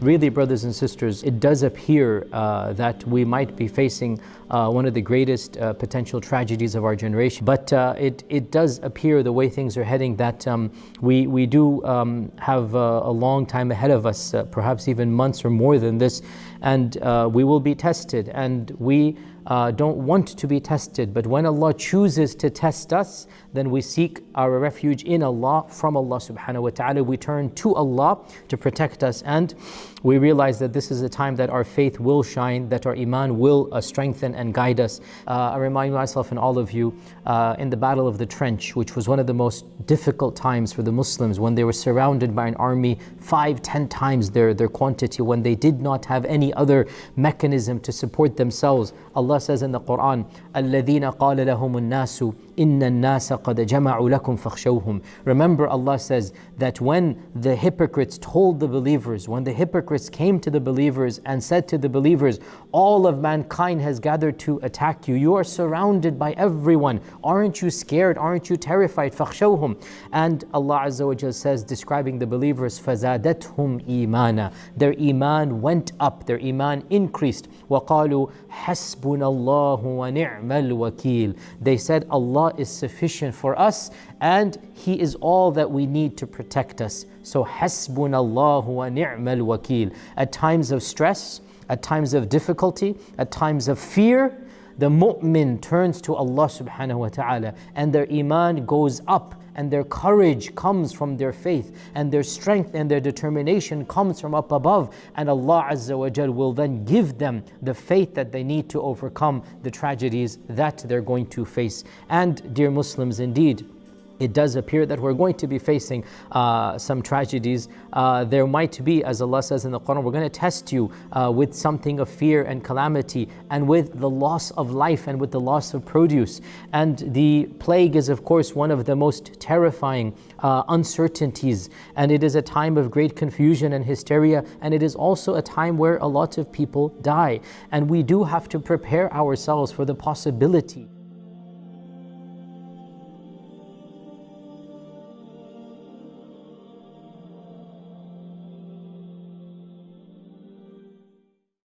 Really, brothers and sisters, it does appear that we might be facing one of the greatest potential tragedies of our generation. But it does appear, the way things are heading, that we do have a long time ahead of us, perhaps even months or more than this, and we will be tested, and we don't want to be tested. But when Allah chooses to test us, then we seek our refuge in Allah, from Allah subhanahu wa ta'ala. We turn to Allah to protect us, and we realize that this is a time that our faith will shine, that our iman will strengthen and guide us. I remind myself and all of you, in the Battle of the Trench, which was one of the most difficult times for the Muslims, when they were surrounded by an army 5-10 times their quantity, when they did not have any other mechanism to support themselves. Allah says in the Quran, الَّذِينَ قَالَ لَهُمُ النَّاسُ إِنَّ النَّاسَ قَدْ جَمَعُوا لَكُمْ فَاخْشَوْهُمْ. Remember, Allah says that when the hypocrites told the believers, when the hypocrites came to the believers and said to the believers, all of mankind has gathered to attack you, you are surrounded by everyone, aren't you scared, aren't you terrified? فَاخْشَوْهُمْ. And Allah Azza wa Jal says, describing the believers, فَزَادَتْهُمْ إِيمَانًا. Their iman went up, their iman increased. وَقَالُوا حَسْبُنَا اللَّهُ وَنِعْمَ الْوَكِيلُ. They said, Allah is sufficient for us, and He is all that we need to protect us. So حَسْبُنَا اللَّهُ وَنِعْمَ الْوَكِيلُ. At times of stress, at times of difficulty, at times of fear, the mu'min turns to Allah subhanahu wa ta'ala, and their iman goes up, and their courage comes from their faith, and their strength and their determination comes from up above, and Allah Azza wa Jal will then give them the faith that they need to overcome the tragedies that they're going to face. And dear Muslims, indeed, it does appear that we're going to be facing some tragedies. There might be, as Allah says in the Quran, we're going to test you with something of fear and calamity, and with the loss of life, and with the loss of produce. And the plague is, of course, one of the most terrifying uncertainties, and it is a time of great confusion and hysteria, and it is also a time where a lot of people die. And we do have to prepare ourselves for the possibility